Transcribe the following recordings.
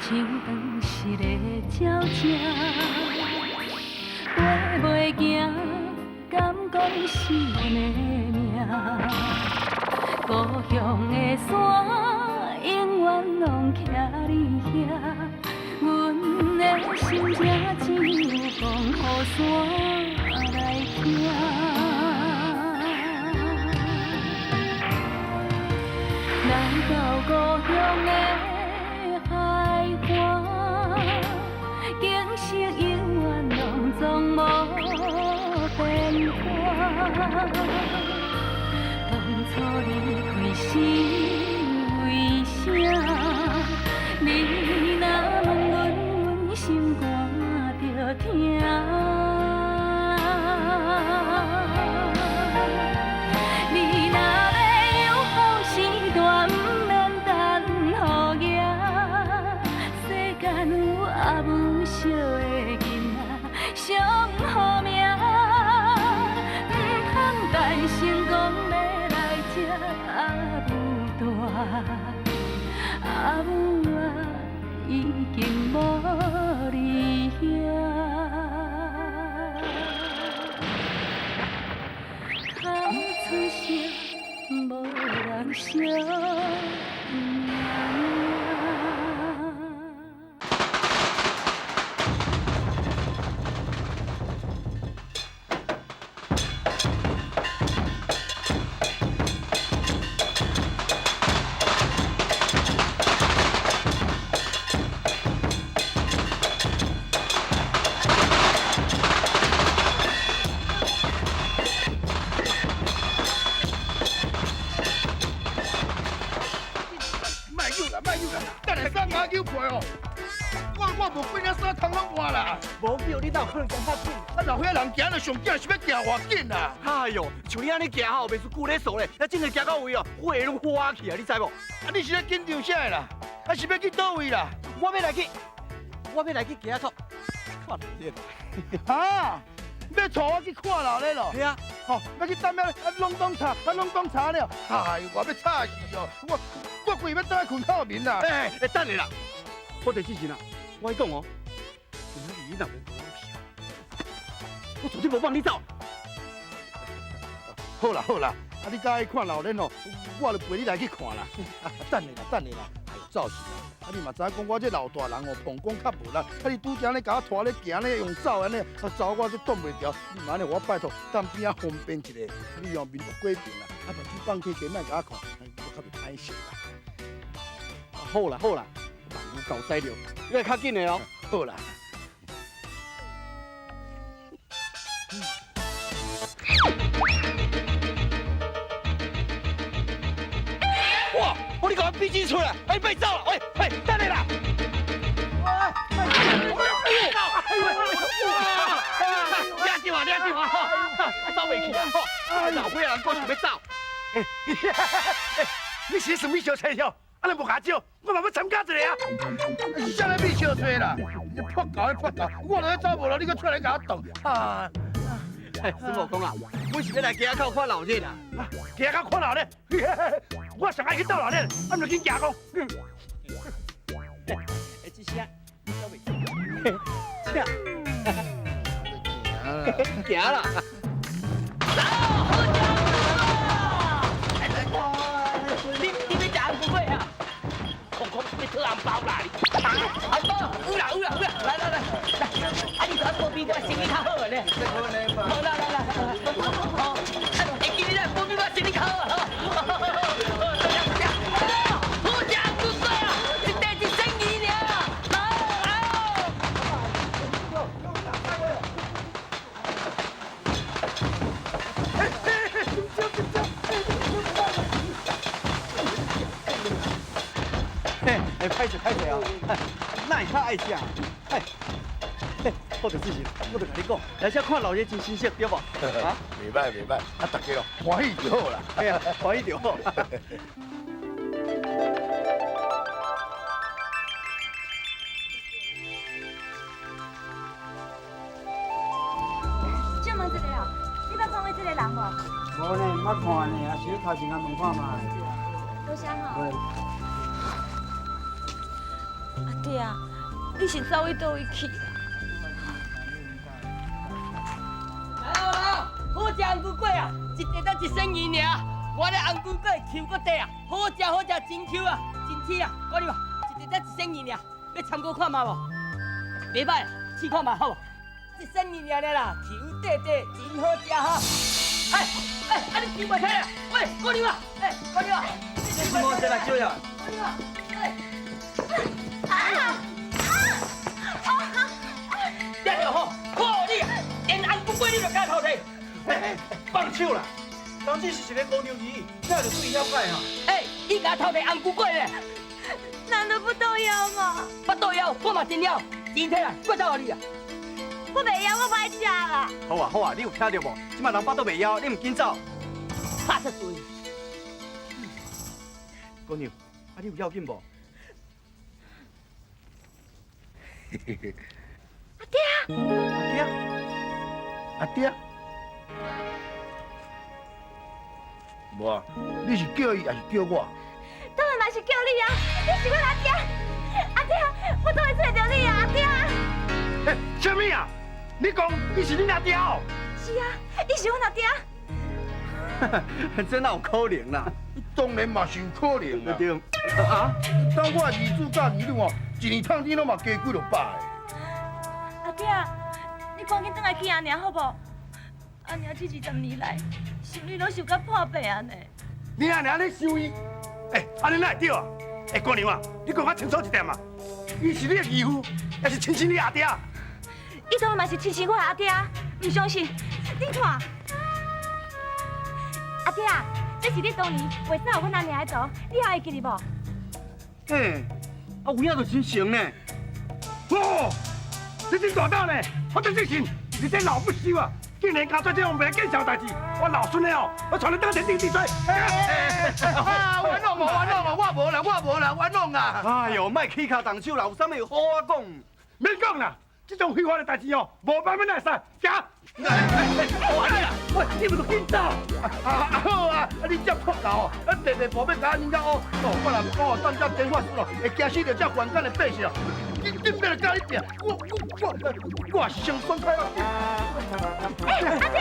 像当时的鸟只，飞袂行，敢讲是阮的命。故乡的山，永远拢徛你遐，阮的心才只有讲予山来听。来到故乡的海岸，景色永远拢总无变化。当初离开是为啥？你若问阮，阮心肝着疼。你若要有好时段，不免等雨夜。世间有阿母惜的囡仔，上好命。唔通等成功要来这阿母大，阿母啊已经无你遐。哭出声，无人晓。无叫你哪有可能行遐紧？啊，老岁仔人行就上紧是要行偌紧啊！哎哟，像你安尼行吼，袂输久咧数咧，那真正行到位哦，火拢花去啊，你知无？啊，你是咧紧张啥啦？啊，是要去倒位啦？我要来去行啊，看你哈，要带我去看老咧咯？系啊，吼，要去等了，拢讲查，拢讲查了。哎呦，我要吵死哦！我规要倒来困靠面啦。等下啦，我第之前啊，我讲哦，今仔日你若无陪我去啊，我绝对无放你走。好啦好啦，啊你介意看老练哦，我就陪你来去看啦。啊，等下啦，哎呦，走死啦！啊你嘛知影讲我这老大人哦，膀胱较无力，啊你拄则咧甲我拖咧行咧用走安尼，啊走我这挡袂牢。你嘛安尼，我拜托，当边仔方便一下，你用面目过平啦，啊把这放起加莫甲我看，我较袂歹势啦。好啦，万有够使了，你来较紧的哦。好啦。哇！我你给我逼进出来，哎，别走了，喂，等你啦！抓住我！走袂去啊！老岁仔人讲是要走。你是什么小菜鸟？啊，你无下招，我嘛要参加一个啊！啥咧米小菜啦？你破搞，我都要走无咯，你搁出来甲我动啊！师傅讲啊，我是要来街口看老热啦。街口看老热，我上爱去斗老热，啊，唔紧行讲。这些走袂去。行啦。你要吃红粿啊？空你特红包啦！红包，有啦，来，啊你看波比我生意较好个咧。好来，会记你来波比我生意较好啊！好食不贵啊，一袋一12尔。歹势哦，哪会较爱食？好着事情，我着甲你讲，来遮看老爷真新鲜，对无？啊，袂歹，啊，大家咯欢喜就好啦。哎呀，欢喜就好。就问这个哦，你捌看过这个人无？无呢，捌看呢，也是头前啊问看嘛。多谢吼。阿爹啊，你是走去倒位去啦？来，好食红菇粿啊，一块才10000尔。我咧红菇粿Q 个底啊，好食真 Q 啊，真甜啊！我你话，一块才10000尔，要参考看嘛无？袂歹啦，试看嘛好无？10000尔啦，Q 底真好食哈！哎，你收袂起啦？喂，姑娘啊，姑娘啊，你是莫再来叫呀？姑娘啊，爹就好，好你啊，连红菇粿你都敢偷摕？放手啦！当这是一个姑娘姨，那就对了解哈。你敢偷摕红菇粿咧？难道不都要吗？不倒腰，我嘛真了，真体啦，我走互你啊！我袂要，我不爱食啦。好啊，你有听到无？即马人巴肚袂枵，你唔紧走。拍出水！姑娘，你有要紧无？阿爹，阿爹，无啊，你是叫伊还是叫我？当然嘛是叫你啊！你是阮阿爹，阿爹，我怎会找到你啊？阿爹，什么啊？你讲伊是你阿爹哦？是啊，你是阮阿爹。这哪有可能啦？当然嘛是有可能啦。对啊，当我儿子甲儿女哦，一年趁天拢嘛加几落百个。阿爹，你赶紧转来去阿娘好不？阿娘这20年来，心里拢想甲破病安尼。你阿娘咧收伊？安尼哪会对啊？姑娘啊，你讲较清楚一点嘛。伊是你的义父，还是亲生你阿爹？伊当然嘛是亲生我的阿爹，唔相信，你看。阿爹啊，这是你当年为啥有阮阿娘的图，你还会记得无？有影就真成呢。哦，你真大胆呢！我真是你这老不休啊！竟然敢做这种袂见笑代志，我老孙的哦，我传你当成定地罪。冤枉我无啦，冤枉啊！哎呦，莫起脚动手啦，有啥物好我讲？免讲啦，这种非法的代志哦，无办法来使，行。喂，你们都紧走！好啊，你这破狗哦，地无要甲人家哦，我若讲等这电话出咯，会惊死着这凡间的百姓哦。你要来甲你拼，我伤酸快乐。阿爹，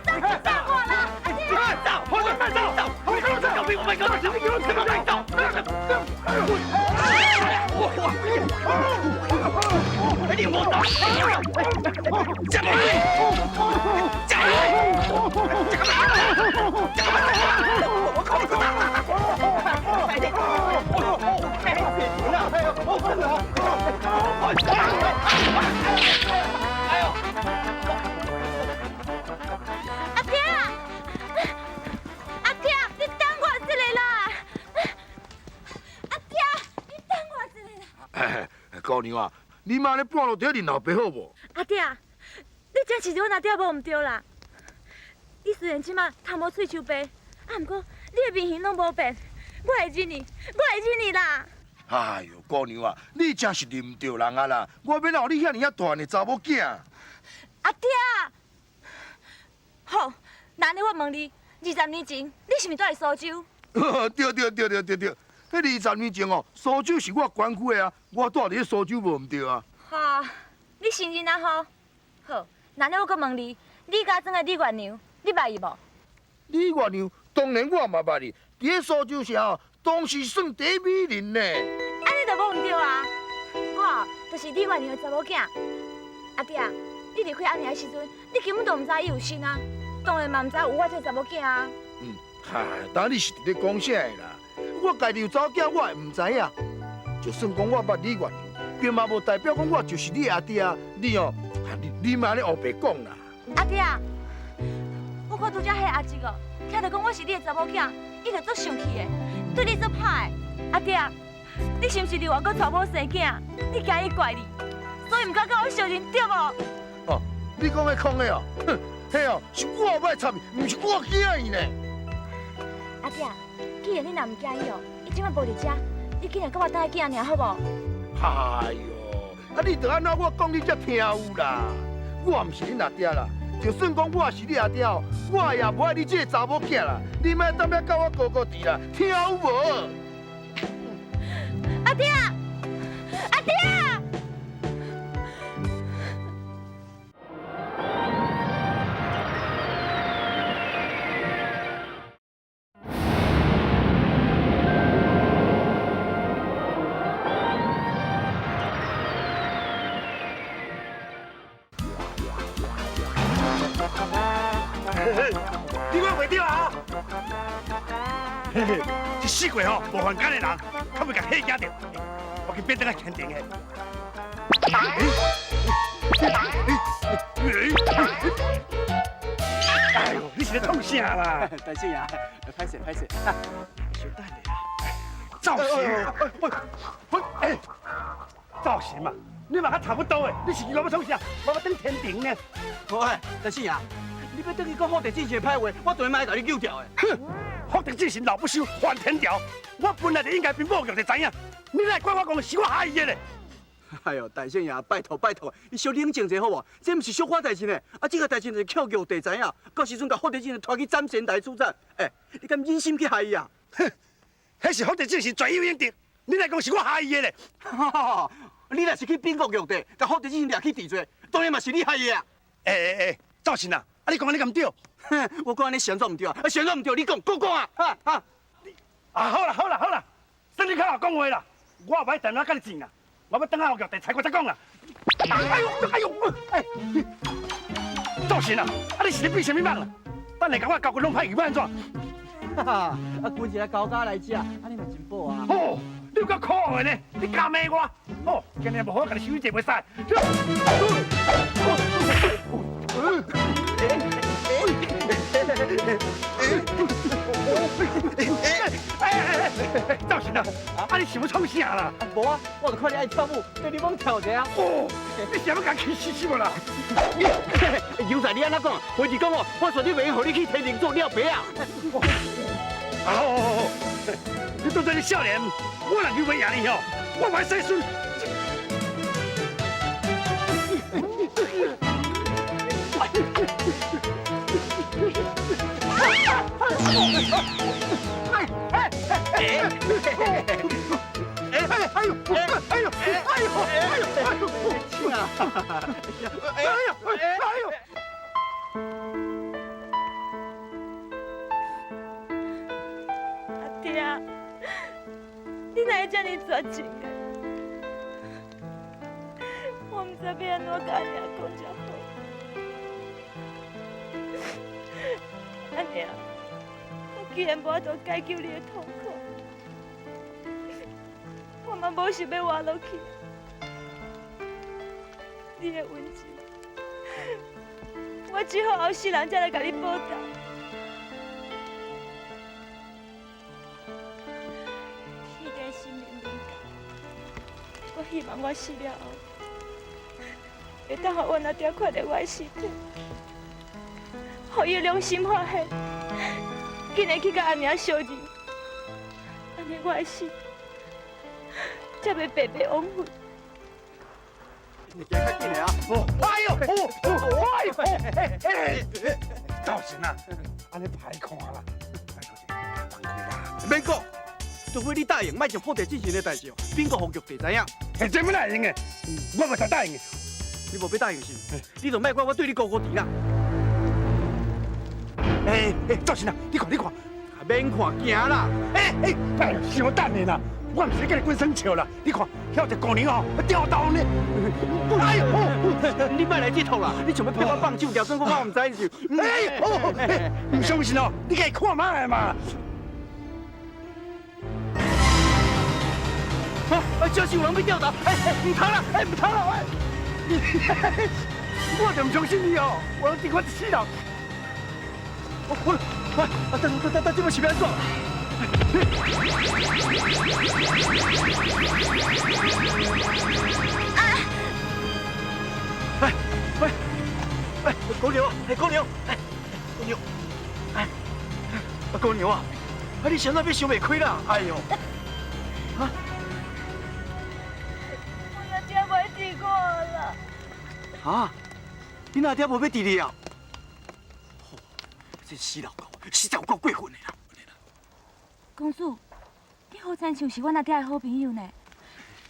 再走我啦！阿爹，走，我再走，我跟我走，有病我没跟我走，你给我怎么再走？你莫走！加油！加阿爹，阿爹，你等我一下啦！阿爹，你等我一下啦！姑娘啊，你妈咧半路在恁老爸好无？阿爹，你真是阮阿爹无唔对啦。你虽然即马头毛喙手白，不过你的面型拢无变，我会忍你啦。哎呦，姑娘啊，你真是认唔对人啊啦！我免让你遐尔大呢查某囝。阿爹，好，那安尼我问你，20年前你是毋是住伫苏州？对，迄20年前哦，苏州是我管区的啊，我住伫苏州无唔对啊。哈，你承认啊吼？好，那安尼我搁问你，李家庄的李月娘，你捌伊无？李月娘，当然我嘛捌哩，伫迄苏州城哦，当时算第一美人呢。安尼就无唔对啊！我就是李月娘的查某囝。阿爹，你离开阿娘的时阵，你根本就唔知伊有心啊，当然嘛唔知有我这查某囝啊。嗨，当你是伫咧讲啥的啦？我家己有查某囝，我会唔知影。就算讲我捌李月娘，并嘛无代表讲我就是你阿爹。你哦，你嘛咧胡白讲啦。阿爹，我看拄则迄阿叔哦，听到讲我是你的查某囝，伊就足生气的，对你足歹的。阿爹，你是毋是伫外国娶某生囝？你惊伊怪你，所以唔敢甲我相认，对无？哦，你讲迄空的哦，哼，迄哦是我歹插伊，唔是我惊伊呢。阿爹，既然你若唔惊伊哦，伊即摆无伫遮，你竟然甲我等下见阿娘好无？哎呦，你着安怎我讲你才听有啦？我唔是恁阿爹啦，就算讲我是你阿爹哦，我也无爱你这个查某囝啦。你莫当面甲我高高低啦，听有无？阿爹，阿嘿嘿，一死过吼无犯奸的人，较袂甲吓惊着。我去变等下肯定的。哎呦，你是咧创啥啦？大姐呀，歹势，小等你啊。造型，哎，造型嘛，你嘛较差不多的。你是我要创啥？我要登天庭呢。喂，大姐呀，你要等去讲好地之前的歹话，我专门来甲你救掉的。哼，福德之神老不修，还天条。我本来就应该比母育就知影，你来怪我讲是我下伊的咧。哎呦，大姐呀，拜托，你小冷静者好无？这不是小可代志呢，这个代志是扣玉地知影，到时阵甲福德之神拖去斩仙台处斩。你敢忍心去害伊啊？哼，迄是福德之神罪有应得，你来讲是我下伊的咧。你若是去变国玉地，甲福德之神掠去治罪，当然嘛是你害伊啊。赵神啊，你讲安尼敢对？我讲安尼想做唔对啊，想做唔对，你讲讲啊！好啦，等你较后讲话啦，我也歹电话甲你争啦，我要等下玉地采我再讲啦。哎呦，赵神啊，你是咧变什么梦啊？等下甲我交骨拢歹去要安怎？规日来交家来食，安尼嘛真饱啊。哦，你有够可恶的呢，你敢骂我？哦，今日无好甲你收一者袂使。赵神啊，你想要创啥啦？无啊，我就看你爱跳舞，对你猛跳一下。哦，你是要甲气死无啦？有在你安怎讲？回是讲哦，我说你袂用，互你去天庭做了白啊。好，你当作你少年，我若有袂赢你吼，我还生孙。阿爹，你哪会这么绝情的？我唔知要安怎甲阿娘讲才好。阿娘，我既然无法度解救你的痛苦，我嘛无想要活落去。你的恩情，我只好后世人才来甲你报答。天地心灵人间，我希望我死了后，会当互我阿爹看到我的尸体，互伊良心发现，今日去甲阿娘相认，安尼我的死才袂白白枉费。你行较紧的啊！赵神啊，安尼歹看啦，免讲，除非你答应，莫将福地之前的代志哦，变个福玉地知影。是这么来用的，我袂使答应的。你无要答应是？你就莫怪我对你高高低啦。赵神啊，你看，免看，行啦。小等的啦，我唔是跟你滚生笑啦。你看，遐有一姑娘哦，吊刀呢。你莫来这套啦！你想要骗我放手，调转我唔知是。唔相信哦，你家看卖嘛。就是有人被吊倒，唔通啦，唔通啦，我就唔相信你哦，我要定我一世人。等，这么是要安怎？公牛啊，公牛，公牛啊，你现在别想袂开啦，哎呦，我阿爹袂治我啦。啊，你哪爹无要治你啊？这死老狗，实在有够过分的啦！公主，你好亲像是我阿爹的好朋友呢。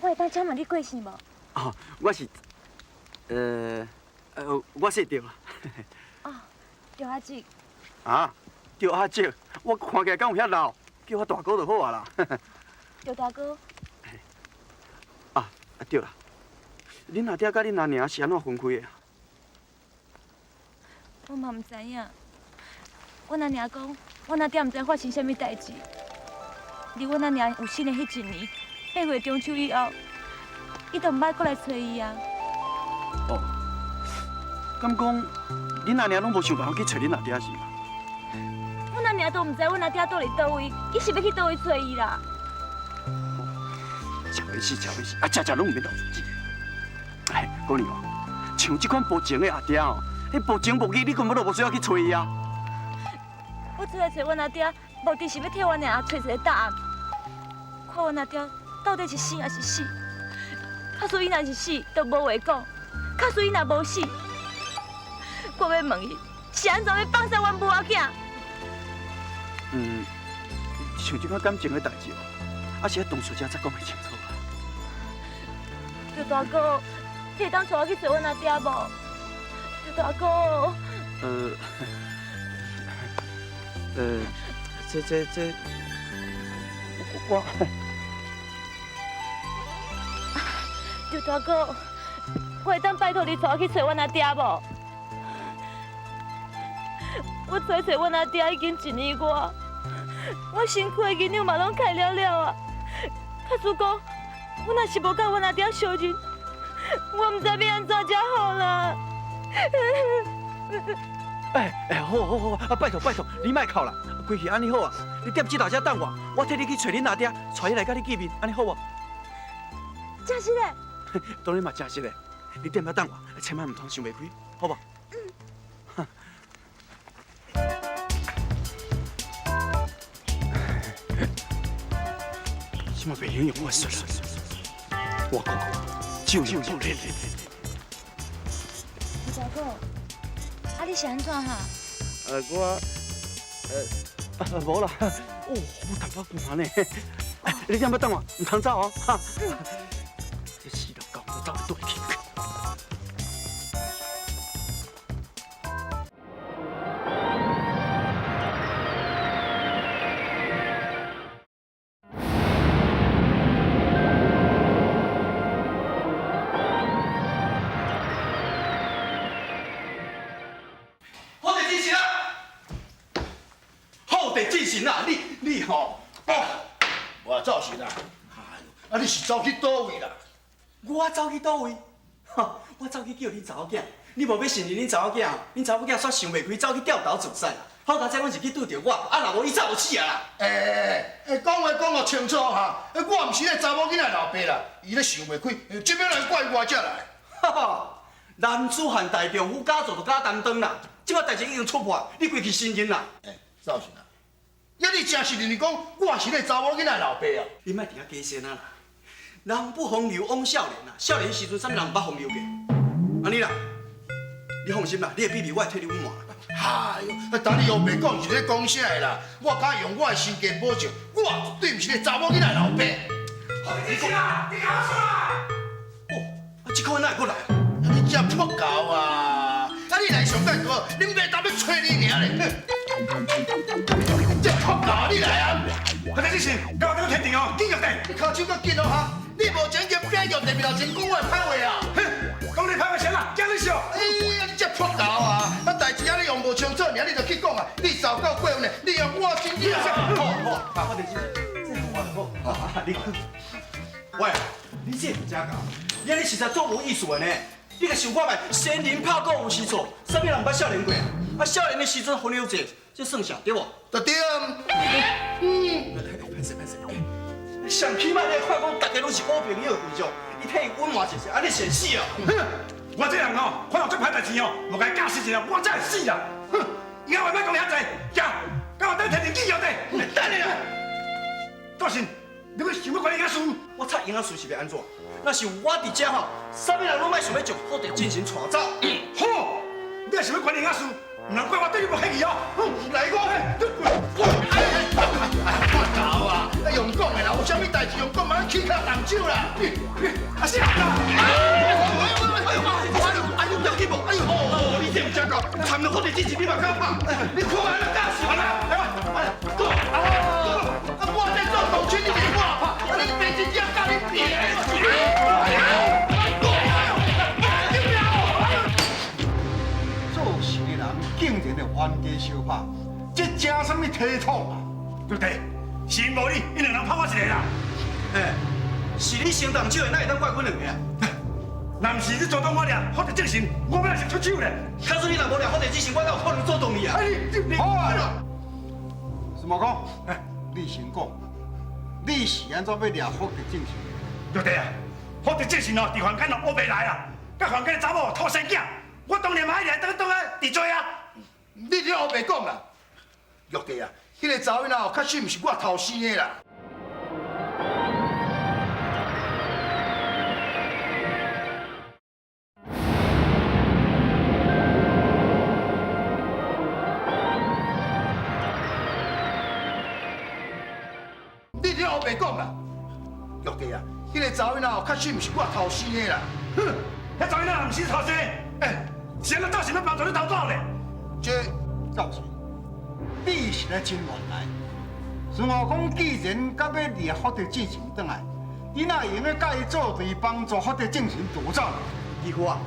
我会当请问你贵姓无？哦，我是，我是对啦。哦，对阿姐。啊，对阿姐，我看起来敢有遐老，叫我大哥就好啊啦。对大哥。啊，对啦，恁阿爹甲恁阿娘是安怎分开的啊？我嘛唔知影。我阿娘讲，我阿爹唔知发生什么代志，离阮阿娘有生的迄一年，8月中秋以后，伊就毋捌过来找伊啊。哦，敢讲恁阿娘拢无想办法去找恁阿爹是吗？阮阿娘都毋知阮阿爹倒伫倒位，伊是要去倒位找伊啦。真袂死，真袂死，啊，食拢毋免留自己。哎，姑娘哦，像这款无情的阿爹哦，迄无情无义，你根本都无需要去找伊啊。我出来找阮阿爹，目的是要替阮娘找一个答案，看阮阿爹到底是死还是死。假使伊若是死，就无话讲；假使伊若无死，我要问伊是安怎要放杀阮母仔囝？像这款感情的代志哦，还是喺当初才讲会清楚啊。刘大哥，你会当带我去找阮阿爹无？刘大哥。这，我。刘大哥，我会当拜托你带我去找阮阿爹无？我找阮阿爹已经1年外，我身躯的囡仔嘛拢开了了啊。假使讲我若是无甲阮阿爹相认，我毋知要安怎才好啦。好，拜托，你莫哭啦，规气安尼好啊，你踮这头遮等我替你去找恁阿爹，带伊来甲你见面，安尼好无？真是嘞。当然嘛，真实嘞，你踮遐等我，千万唔通想袂开，好无？什么袂用用我说了？我讲，就练。刘大哥，啊你是安怎哈？无啦，我淡薄寒呢。你踮遐等我，唔通走哦，哈。这死老狗，我走去倒去。你吼，我走是啦。啊，你是走去倒位啦？我走去倒位？哈，我走去叫恁查某囝，你无要信任恁查某囝，恁查某囝煞想袂开，走去掉头自杀啦。好佳哉，阮是去拄着我，啊，若无伊早就死啊啦。讲话讲个清楚哈！我毋是咧查某囡仔老爸啦，伊咧想袂开，这边来怪我才来。哈哈，男子汉大丈夫，敢做就敢担当啦。即摆代志已经出破，你归去承认啦。赵信啊，你真是认为讲我是咧查某囡仔老爸啊？你莫伫遐假仙啊啦！人不风流枉少年啊！少年时阵啥物人捌风流过？安尼啦，你放心啦，你的秘密我会替你隐瞒。哎呦，等你又袂讲是咧讲啥的啦？我敢用我的身家保证，我绝对毋是咧查某囡仔老爸。你讲啊！你搞错啊！哦，啊，这个哪会过来？你真破狗啊！啊，你来上干好，恁爸当要找你尔咧。这破狗，你来啊！快点进去，跟我这个天庭哦，紧入地。你脚手搁紧哦哈！你无前跟变用地面头前讲我的歹话啊！哼，讲你歹话先啦，惊你笑。哎呀，你这破狗啊！啊，代志啊你用无清楚，尔你就去讲啊！你糟糕过分呢，你用我真正。好，我哋这好，你看，喂，你这唔假搞，你实在做无艺术的呢。你个想看卖，仙人拍鼓有时错，啥物人捌少年过啊？啊，少年的时阵风流者，这算啥对无？就对。歹势，上起码你看讲，大家拢是好朋友对象，你替伊隐瞒一下，啊，你先死哦！哼，我这人哦，看到这歹代志哦，无该假死一下，我才会死啦！哼，以后莫讲遐济，行，跟我等天庭见着地，等你啦。大信，你要想要管你遐事？我猜影仔事是要安怎？那是我伫遮吼，啥物人拢莫想要从好地进行带走。好，你若想要管你遐事，唔能怪我对你无客气哦。来我，破狗啊！用讲的啦，有啥物代志用讲，莫起脚动手啦！啊是啊！哎呦，要紧无？哎呦，你这唔正讲，参了我哋之前你嘛敢拍？你看下你干死我啦！go！我在做董卿，你别我拍，你别真正教你做事的人竟然会冤家相拍，这正什么体统啊？对不对？是因无你，因两人拍我一个啦。哎，是你先动手的，哪会当怪阮两个啊？若毋是你阻挡我俩，法律精神，我本来是出手咧。假使你若无俩法律之前，我哪有可能阻挡你啊？好啊！什么讲？你先讲，你是安怎要掠福德正神？对对啊，法律精神哦，伫房间哦乌白来啊，甲房间的查某讨生囝，我当然嘛爱来当啊伫做啊。你这后白讲啦，玉帝啊，迄个查某囡仔确实毋是我偷生的啦。你这后白讲啦，玉帝啊，迄个查某囡仔确实毋是我偷生的啦。哼，迄查某囡仔毋是偷生，哎，是安怎造成要帮助你逃走咧？这赵神，你是来真原来。孙悟空既然甲要掠福德正神转来，你哪会用个甲伊作对，帮助福德正神夺走呢？义父啊，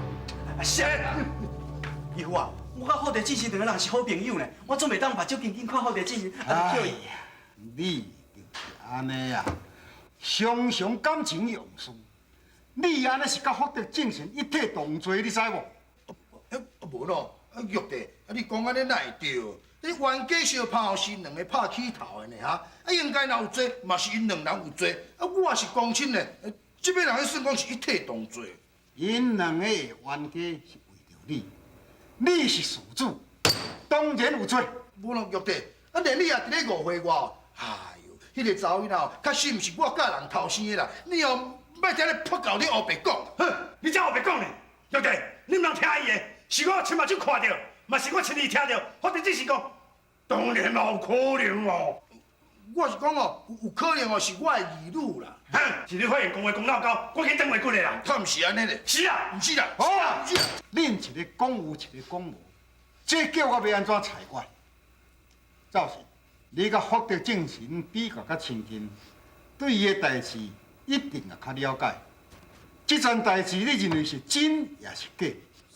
是啊，义父啊，我甲福德正神两个人是好朋友呢，我总袂当目睭紧紧看福德正神，啊，叫伊。你就是安尼啊，常常感情用事。你安尼是甲福德正神一体同罪，你知无？无咯，玉帝，你讲安尼哪会对？你冤家相拍后是两个拍起头的呢哈，应该若有罪，嘛是因两人有罪，我也是公亲呢，这边人算讲是一体同罪。因两个的冤家是为着你，你是事主，当然有罪。无咯，玉帝，连你也伫咧误会我。哎呦，迄个查某囡仔确实毋是我甲人偷生的啦，你哦，莫伫咧扑搞你后白讲。哼，你才后白讲呢，玉帝，你唔通听伊的，是我亲目睭看到，嘛是我亲耳听到，法律只是讲，当然嘛有可能哦。我是讲哦，有可能哦，是我的儿女啦。哼，是你发现讲话讲闹交，我去等话骨的啦。他毋是安尼咧。是啊，毋是啦。好啊，毋是啦。恁一个讲有，一个讲无，这叫我要安怎裁决？赵神，你甲福德正神比较较亲近，对伊的代志一定也较了解。这件代志，你认为是真也是假？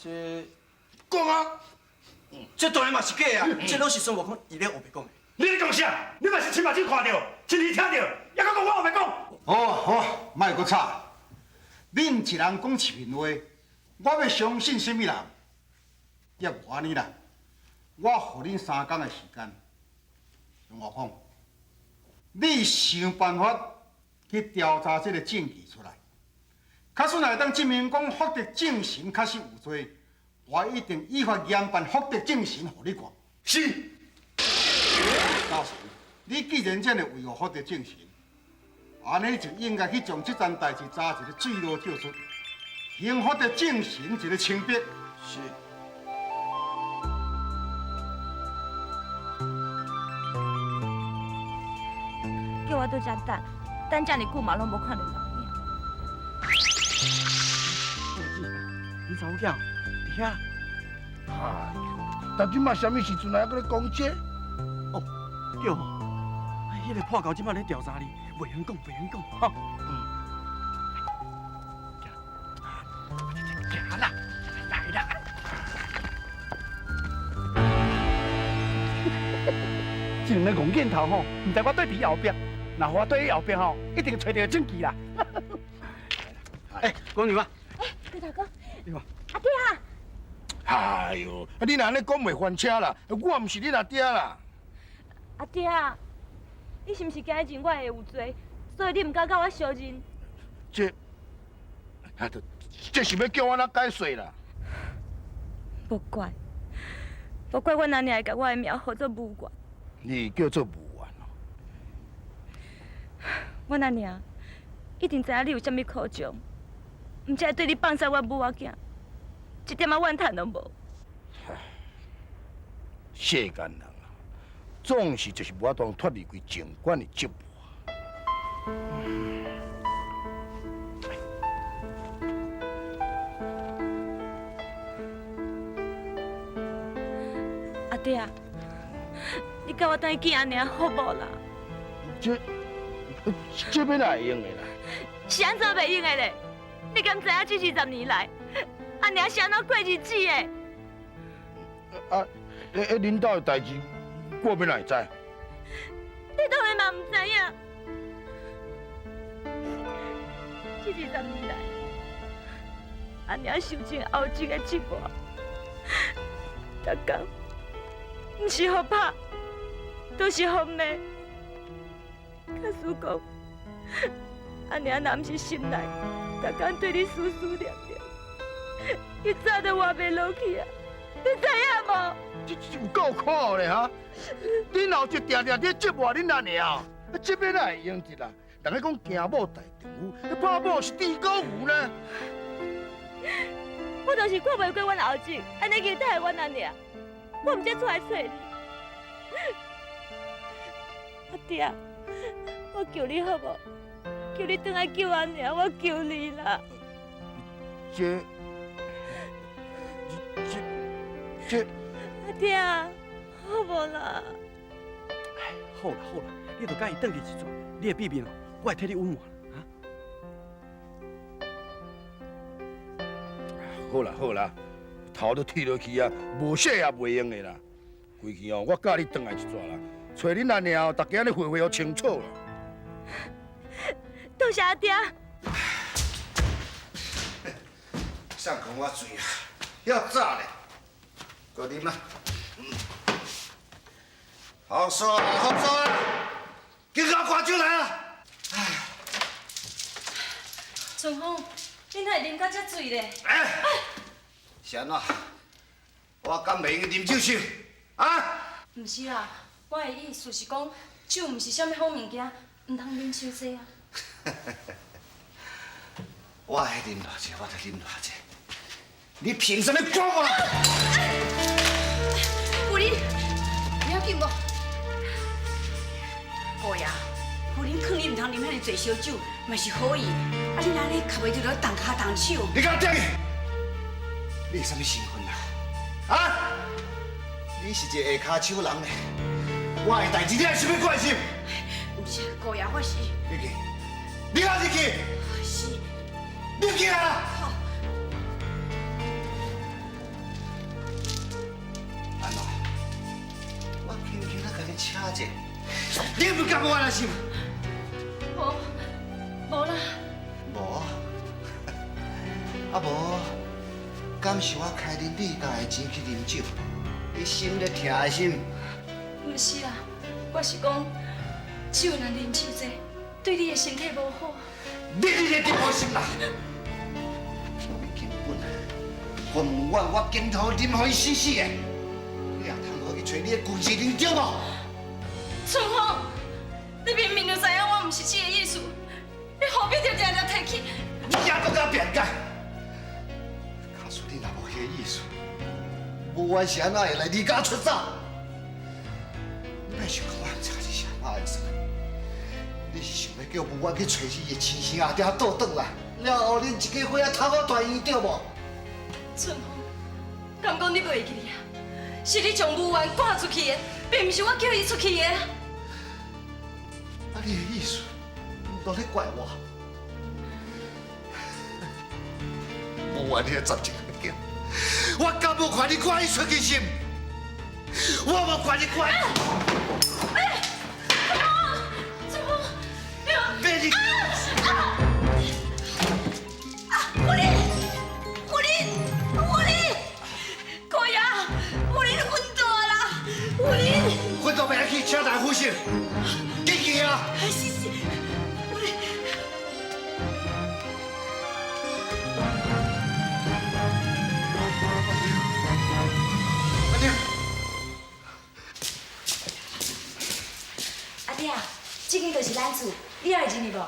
这讲啊！这当然嘛是假啊，这都是孙悟空伊咧后白讲的。你咧讲啥？你嘛是亲目睭看到，亲耳听到，还讲我后白讲？好，莫搁吵。恁一人讲一面话，我要相信什么人？也无安尼啦。我予恁3天的时间，孙悟空，你想办法去调查这个证据出来。假使若会当证明讲福德正神确实有罪，我一定依法严办福德正神，予你看。是。老师，你既然这样维护福德正神，安尼就应该去将这件代志查一个水落石出，幸福德正神一个清白。是。叫我在遮等遮尔久嘛，拢无看到人影。你查某囝伫遐？哎呦，但即马什么时阵来搁咧讲这？哦，叫吼，迄个破狗即摆咧调查你，袂晓讲，袂晓讲，哈。行啦，来啦。这两个戆镜头吼，唔知我对伫后壁，若我对伊后壁吼，一定找到证据啦。哎，公牛啊，对头哥，你好。阿爹啊！哎呦，你若安尼讲袂翻车啦，我毋是你阿爹啦。阿爹啊，你是毋是惊认我会有罪，所以你唔敢甲我相认？这是要叫我哪解释啦？无怪我阿娘会甲我的名号做无缘。你叫做无缘哦。我阿娘一定知影你有啥物苦衷，唔才会对你放杀我母仔囝，一点仔怨叹都无。世间人啊，总是就是无法当脱离开情感的折磨。阿爹啊，你甲我等见阿娘好无啦？这要哪会用的啦？是安怎袂用的咧？你敢知影这20年来，阿娘是安怎过日子的？啊，领导的代志，我要哪会知？你当然嘛唔知影。这20年来，阿娘受尽后颈的折磨，逐工唔是互拍，都是互骂。假使讲，阿娘若唔是心内逐工对你思思念念，伊早就活袂落去啊！你知影无？这有够可恶的哈！恁老就定定伫折磨恁阿娘，这边哪会用得啦？人家讲惊某大丈夫，怕某是地沟油呢。我就是看袂过阮后颈，安尼虐待阮阿娘，我唔才出来找你。阿爹，我求你好无？求你转来救阿娘，我求你啦！这。阿爹，好无啦？哎，好啦好啦，你著甲伊转去一转，你的秘密哦，我会替你温暖啊。好啦好啦，头都剃落去啊，无洗也袂用的啦。规气哦，我教你转来一转啦，找恁阿娘，大家咧会会好清楚啦。多谢阿爹。上讲我水啊，要炸咧，过啉啦。好说啊，好说啊，给我挂酒来啊！春风，你哪会啉到遮醉咧？哎，是安怎？我敢袂用啉酒酒啊？毋是啦，我的意思是讲，酒毋是啥物好物件，毋通啉伤济啊。我爱啉偌济，我就啉偌济。你凭什么管我？夫人，不要紧无？姑爷，夫人劝你毋通啉遐尼济烧酒，嘛是好意。啊，你安尼卡袂住了动骹动手。你敢顶去？你是啥物身份啊？啊？你是一个下骹手人咧，我的代志你还想要关心？毋是，姑爷，我是。你去，你哪是去？是。你去啊！好。安怎？我轻轻啊甲你请者，你不敢我来心？无啦。无。啊无，敢是我开恁李家的钱去啉酒？你心咧疼的心？毋是啦，我是讲，酒若啉伤济，对你的身体无好。你咧对我心啦！根本我唔愿我镜头啉互伊死死的，你也通好去找你的旧情人对无？春风，你明明就知影我毋是这个意思，你何必就常常提起？你也搁甲辩解？假使你若无迄个意思，无阮是安怎会来离家出走？你莫想讲我查是啥哪会算？你是想要叫吴婉去找伊的亲生阿爹倒转来，了后恁一家伙仔头壳大圆对无？春风，敢讲你袂记啊？是你将吴婉赶出去的，并不是我叫伊出去的。啊，你的意思都咧怪我？吴婉迄个十一个囝，我敢无看你赶伊出去心？我无看你赶。春风，别你！夫人，姑爷，夫人昏倒啦！夫人，昏倒袂去请大夫先，紧去啊！是，夫人。阿娘，阿爹，这间就是咱厝，你要进去无？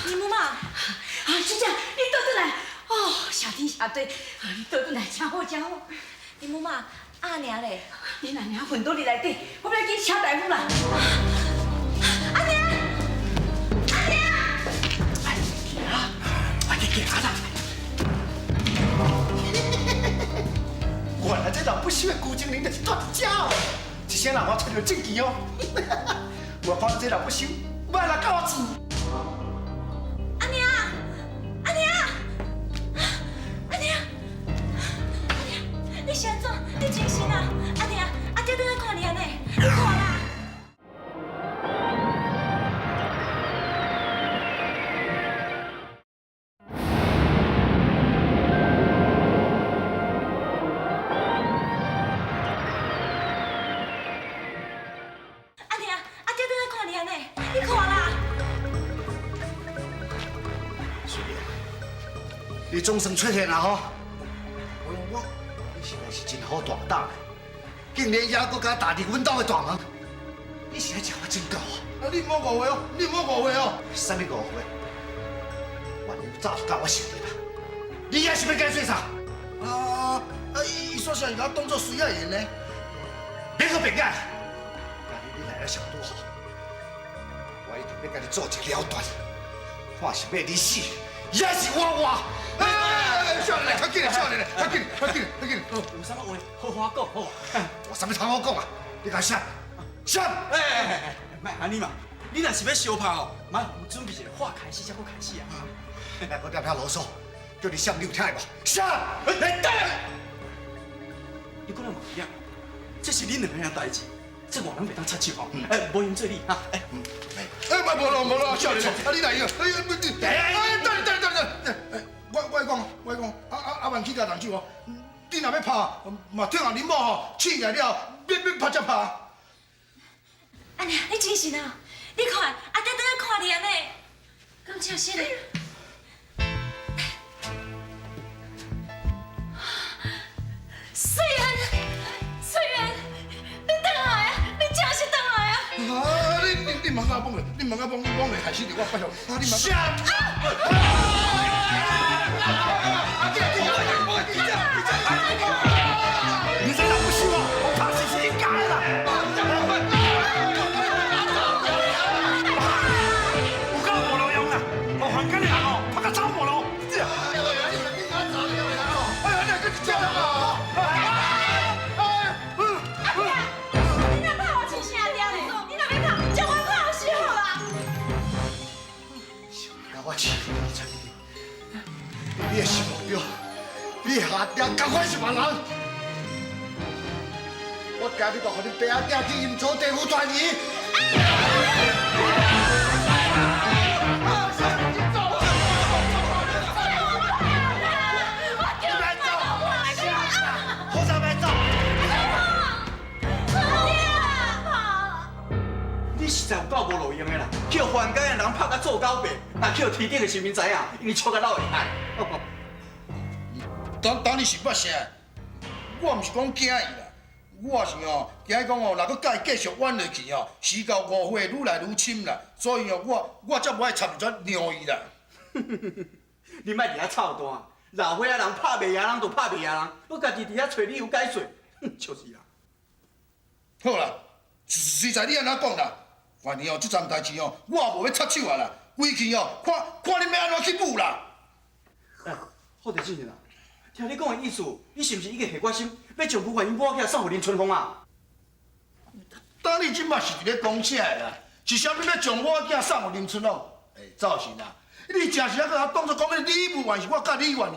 你母妈，啊，真正你倒转来，哦，谢天谢地，你倒转来真好真好。你母妈，阿娘咧？你阿娘昏倒伫内底，我要去请大夫啦。阿娘，快点行啦！原来这人不喜欢古精灵就是断家哦，一声人我找到证据哦。我发现这人不行，我来告我钱。你是安怎？你真神啊！阿娘，阿爹在看你安尼。你总算出现啦吼！你实在是真好大胆的，竟然还搁敢踏入阮兜的大门，你是来吃我真够啊！你莫误会哦，你莫误会哦。什么误会？万一早就到我手里啦！你还是要干做啥？伊说啥是甲我当做水仔演呢？别个别干！但是你来了上拄好，我一定要甲你做一个了断，看是要你死，也是我活。少年，较紧嘞，少年嘞，较紧，较紧，较紧。有啥物话好好讲好。我啥物通好讲啊？你甲闪，闪！莫安尼嘛，你若是要相拍哦，莫互准备一个话开始才搁开始啊。来，我点遐啰嗦，叫你闪，你有听无？闪！来，等！你过来问一样，这是恁两个人代志，这外人袂当插手哦。无用做你哈。无咯，少年，你来个，等。我讲，阿万去甲动手哦。你若要拍，嘛听下恁某吼，气来了，免拍才拍。安尼，你真是啊！你看，阿爹在看你安尼，咁真是嘞。虽然，你回来啊，你真是回来啊！你莫甲帮嘞，你莫甲帮嘞，害死着我拜托。你莫。你这老不行哦，我怕是你干的啦！有够无路用啦！我还跟你人哦，拍个走无路。你若拍我亲生阿爹嘞，你若要拍，叫我拍有死好啦！甲我气到这里，你也是目标，你下定赶快是别人。我今日就和你爸阿爹去阴曹地府团圆。好啥别走？你实在有够无路用的啦！叫犯奸的人拍甲做狗白，那叫天顶的市民知影，因为错甲老厉害。当你是捌啥？我毋是讲惊伊啦，我是哦惊讲哦，若搁甲伊继续冤落去哦，时到误会愈来愈深啦，所以哦，我才无爱插入遮让伊啦。你莫伫遐操蛋，老岁仔人拍袂赢人就拍袂赢人，我家己伫遐找理由解说，笑死啦！好啦，实在你安怎讲啦，反正哦，这桩代志哦，我也无要插手啊啦，规气哦，看你要安怎去舞啦。好在这啦，听你讲的意思，你是毋是已经下决心要将吴焕英抹起来送互林春风啊？当你即马是伫咧讲啥啦？是啥物要将我囝送互林春风？赵信啊，你真是啊，甲我当作讲迄李武元是我甲李元